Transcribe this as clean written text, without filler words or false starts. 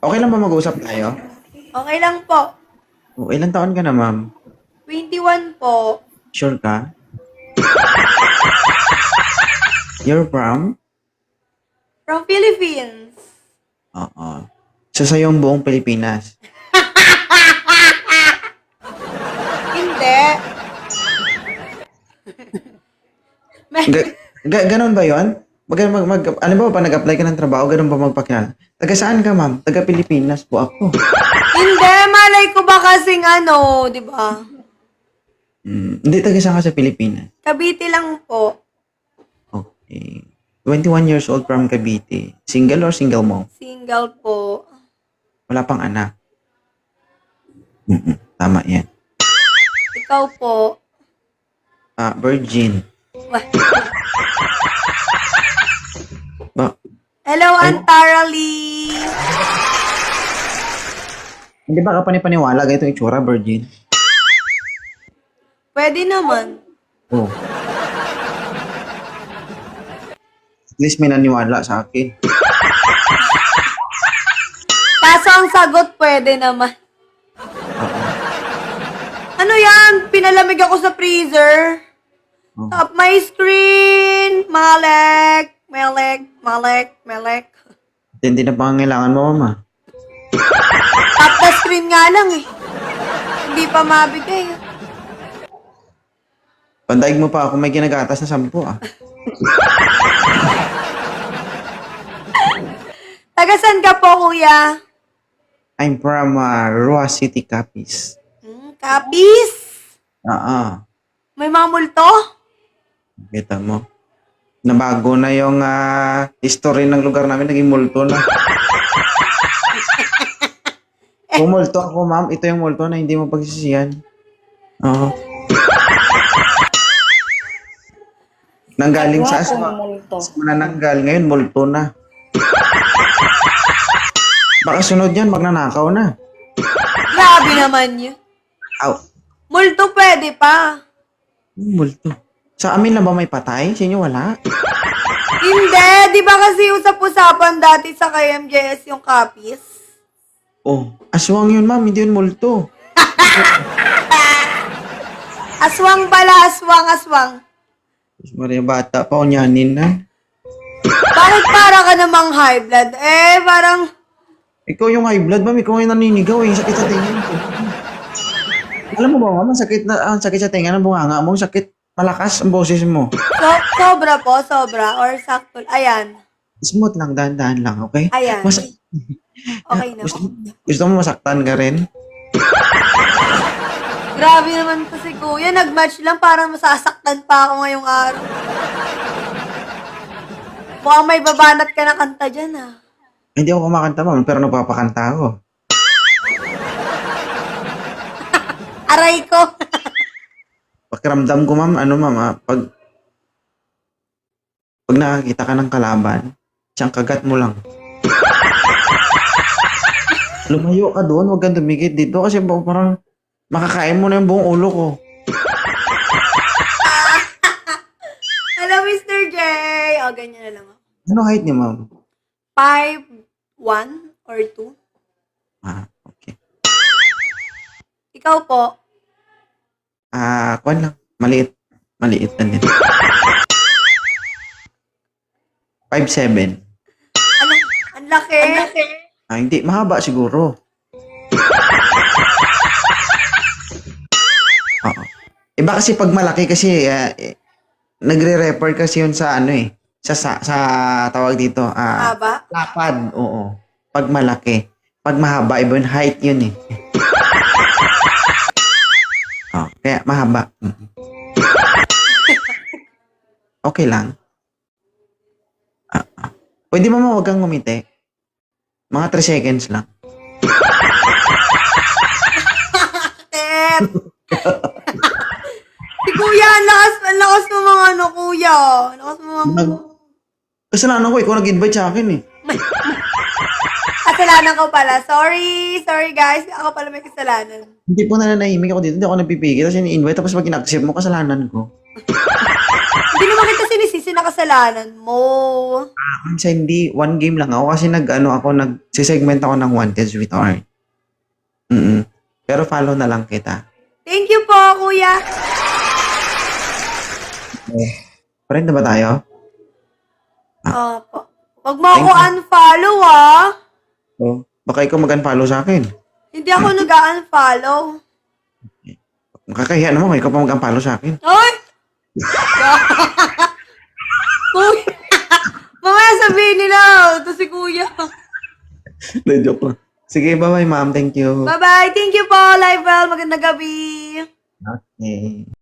Okay lang ba mag-usap tayo? Okay lang po. O, ilang taon ka na, ma'am? 21 po. Sure ka? You're from? From Philippines. Oo. So, sa'yo ang buong Pilipinas. Hindi. May, Ganon ba yun? Alam mo ba, nag-apply ka ng trabaho, ganon ba magpakilala? Taga saan ka, ma'am? Taga Pilipinas po ako. hindi, malay ko ba kasing di ba? Hindi, taga saan ka sa Pilipinas? Cavite lang po. Okay. 21 years old from Cavite. Single or single mom? Single po. Wala pang anak. Tama yan. Ikaw po. Virgin. Wah. Ba, Hello, Antara Lee. hindi ba ka panipaniwala ganito yung itsura, virgin? Pwede naman. Oh. At least may naniwala sa akin. Kaso ang sagot, pwede naman. Ano yan? Pinalamig ako sa freezer. Oh. Top my screen. Malek. Melek. Hindi na pangangailangan mo, mama. Top the screen nga lang eh. Hindi pa mabigay. Pandaig mo pa ako may ginagatas na 10, ah. Taga saan ka po, kuya? I'm from Roa City, Capiz. Kapis? May mga multo? Kita mo. Nabago na yung history ng lugar namin. Naging multo na. Kung multo ako, ma'am, ito yung multo na hindi mo pagsisiyan. Oo. Nanggaling sa aswa. Sa manananggal. Ngayon, multo na. Baka sunod yan, magnanakaw na. Grabe naman yun. Aw. Multo pwede pa. Multo. Sa amin lang ba may patay? Sa inyo wala? Hindi, di ba kasi usap-usapan dati sa KMJS yung kapis? Oh, aswang yun, ma'am. Hindi yun multo. Aswang pala, aswang. Maria, bata pa, kunyanin na. Bakit para ka namang high blood? Parang, Ikaw yung high blood, ma'am. Ikaw yung naninigaw eh. Sakit sa tinga. Alam mo ba, ma'am? Ang sakit sa tinga ng bunganga mo. Sakit. Malakas ang boses mo. sobra po, or sakto. Ayan. Smooth lang, dahan-dahan lang, okay? Ayan. Okay na. Gusto mo masaktan ka rin? Grabe naman to si Kuya. Nag-match lang para masasaktan pa ako ngayong araw. Mukhang may babanat ka na kanta dyan, Hindi ako kumakanta, ma'am, pero nagpapakanta ako. Aray ko. Pakiramdam ko, ma'am, pag nakakita ka ng kalaban, siyang kagat mo lang. Lumayo ka doon, huwag kang dumikit dito kasi parang makakain mo na yung buong ulo ko. Hello, Mr. J. Ganyan na lang ako. Ano height niya, ma'am? 5'1" or 2. Okay. Ikaw po. Kuwan lang. Maliit. Maliit na din. 5'7". Ano? Ang laki. Hindi. Mahaba siguro. Oo. Iba kasi pag malaki kasi, nagre-refer kasi yun sa sa tawag dito. Haba? Lapad. Oo. Pag malaki. Pag mahaba, iba yung height yun eh. Kaya mahaba. Okay lang. Pwede mo huwag kang ngumiti. Mga 3 seconds lang. Si Kuya, ang lakas mo mga Kuya. Lakas mo mga... Kasalanan ko, ikaw nag-invite sa akin eh. Kasalanan ko pala. Sorry guys. Ako pala may kasalanan. Hindi po nananahimik ako dito, hindi ako napipigil. Tapos ini-invite, tapos pag in-accept mo, kasalanan ko. Hindi naman kita sinisisi na kasalanan mo? Minsan hindi, one game lang ako kasi nagsisegment ako ng Wanted with Art. Pero follow na lang kita. Thank you po, kuya. Friend na ba tayo? Opo. Huwag mo ako unfollow, ah. Oh, baka ikaw mag-unfollow sa akin. Hindi ako nag-unfollow. Kakahiya naman kung ikaw pa mag-unfollow sa akin. Ay! Kuya! Mamaya sabihin nila, ito si kuya. Joke lang. Sige, bye-bye ma'am. Thank you. Bye-bye. Thank you po, Live Well. Magandang gabi. Okay.